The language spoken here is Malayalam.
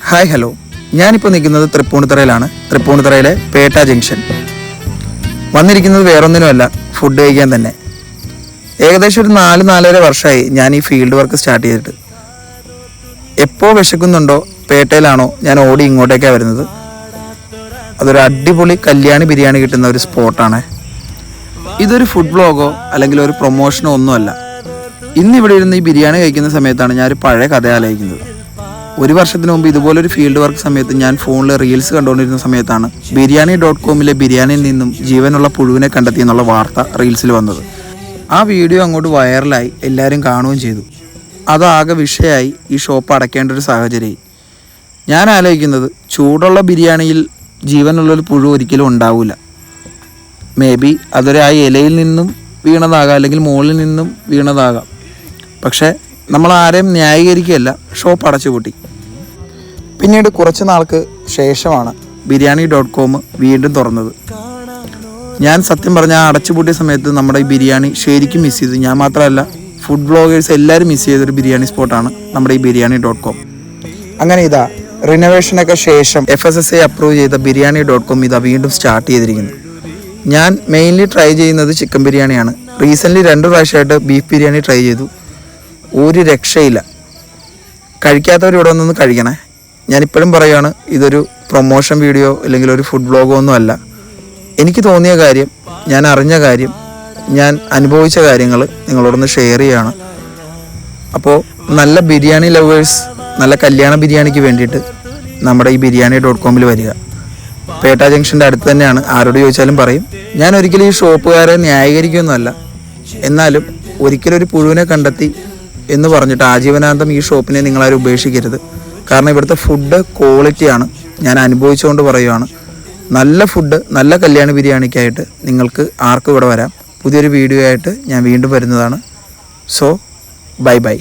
ഹായ് ഹലോ, ഞാനിപ്പോൾ നിൽക്കുന്നത് തൃപ്പൂണിത്തുറയിലാണ്. തൃപ്പൂണിത്തുറയിലെ പേട്ട ജംഗ്ഷൻ. വന്നിരിക്കുന്നത് വേറൊന്നിനുമല്ല, ഫുഡ് കഴിക്കാൻ തന്നെ. ഏകദേശം ഒരു 4-4.5 വർഷമായി ഞാൻ ഈ ഫീൽഡ് വർക്ക് സ്റ്റാർട്ട് ചെയ്തിട്ട്. എപ്പോൾ വിശക്കുന്നുണ്ടോ പേട്ടയിലാണോ ഞാൻ ഓടി ഇങ്ങോട്ടേക്കാണ് വരുന്നത്. അതൊരു അടിപൊളി കല്യാണി ബിരിയാണി കിട്ടുന്ന ഒരു സ്പോട്ടാണ്. ഇതൊരു ഫുഡ് ബ്ലോഗോ അല്ലെങ്കിൽ ഒരു പ്രൊമോഷനോ ഒന്നുമല്ല. ഇന്നിവിടെ ഇരുന്ന് ഈ ബിരിയാണി കഴിക്കുന്ന സമയത്താണ് ഞാനൊരു പഴയ കഥ ആലോചിക്കുന്നത്. 1 വർഷത്തിന് മുമ്പ് ഇതുപോലൊരു ഫീൽഡ് വർക്ക് സമയത്ത് ഞാൻ ഫോണിൽ റീൽസ് കണ്ടുകൊണ്ടിരുന്ന സമയത്താണ് biryani.comലെ ബിരിയാണിയിൽ നിന്നും ജീവനുള്ള പുഴുവിനെ കണ്ടെത്തി എന്നുള്ള വാർത്ത റീൽസിൽ വന്നത്. ആ വീഡിയോ അങ്ങോട്ട് വൈറലായി, എല്ലാവരും കാണുകയും ചെയ്തു. അതാകെ വിഷയമായി ഈ ഷോപ്പ് അടയ്ക്കേണ്ട ഒരു സാഹചര്യമായി. ഞാൻ ആലോചിക്കുന്നത്, ചൂടുള്ള ബിരിയാണിയിൽ ജീവനുള്ളൊരു പുഴു ഒരിക്കലും ഉണ്ടാവില്ല. മേ ബി അതൊരു ആ ഇലയിൽ നിന്നും വീണതാകാം, അല്ലെങ്കിൽ മുകളിൽ നിന്നും വീണതാകാം. പക്ഷേ നമ്മൾ ആരെയും ന്യായീകരിക്കുകയല്ല, ഷോപ്പ് അടച്ചുപൂട്ടി. പിന്നീട് കുറച്ച് നാൾക്ക് ശേഷമാണ് biryani.com വീണ്ടും തുറന്നത്. ഞാൻ സത്യം പറഞ്ഞാൽ ആ അടച്ചുപൂട്ടിയ സമയത്ത് നമ്മുടെ ഈ ബിരിയാണി ശരിക്കും മിസ് ചെയ്തു. ഞാൻ മാത്രമല്ല, ഫുഡ് ബ്ലോഗേഴ്സ് എല്ലാവരും മിസ് ചെയ്തൊരു ബിരിയാണി സ്പോട്ടാണ് നമ്മുടെ ഈ biryani.com. അങ്ങനെ ഇതാ റിനോവേഷനൊക്കെ ശേഷം FSSAI അപ്രൂവ് ചെയ്ത biryani.com ഇതാ വീണ്ടും സ്റ്റാർട്ട് ചെയ്തിരിക്കുന്നു. ഞാൻ മെയിൻലി ട്രൈ ചെയ്യുന്നത് ചിക്കൻ ബിരിയാണിയാണ്. റീസെൻ്റ്ലി 2 പ്രാവശ്യമായിട്ട് ബീഫ് ബിരിയാണി ട്രൈ ചെയ്തു. ഒരു രക്ഷയില്ല. കഴിക്കാത്തവർ ഇവിടെ ഒന്നൊന്ന് കഴിക്കണേ. ഞാനിപ്പോഴും പറയുകയാണ്, ഇതൊരു പ്രൊമോഷൻ വീഡിയോ അല്ലെങ്കിൽ ഒരു ഫുഡ് ബ്ലോഗോ ഒന്നും അല്ല. എനിക്ക് തോന്നിയ കാര്യം, ഞാൻ അറിഞ്ഞ കാര്യം, ഞാൻ അനുഭവിച്ച കാര്യങ്ങൾ നിങ്ങളോടൊന്ന് ഷെയർ ചെയ്യുകയാണ്. അപ്പോൾ നല്ല ബിരിയാണി ലവേഴ്സ്, നല്ല കല്യാണ ബിരിയാണിക്ക് വേണ്ടിയിട്ട് നമ്മുടെ ഈ biryani.comൽ വരിക. പേട്ട ജംഗ്ഷൻ്റെ അടുത്ത് തന്നെയാണ്. ആരോട് ചോദിച്ചാലും പറയും. ഞാൻ ഒരിക്കലും ഈ ഷോപ്പുകാരെ ന്യായീകരിക്കുകയൊന്നുമല്ല. എന്നാലും ഒരിക്കലും ഒരു പുഴുവിനെ കണ്ടെത്തി എന്ന് പറഞ്ഞിട്ട് ആജീവനാന്തം ഈ ഷോപ്പിനെ നിങ്ങളാരും ഉപേക്ഷിക്കരുത്. കാരണം ഇവിടുത്തെ ഫുഡ് ക്വാളിറ്റിയാണ്. ഞാൻ അനുഭവിച്ചുകൊണ്ട് പറയുകയാണ്. നല്ല ഫുഡ്, നല്ല കല്യാണ ബിരിയാണിക്കായിട്ട് നിങ്ങൾക്ക് ആർക്കും ഇവിടെ വരാം. പുതിയൊരു വീഡിയോ ആയിട്ട് ഞാൻ വീണ്ടും വരുന്നതാണ്. So bye bye.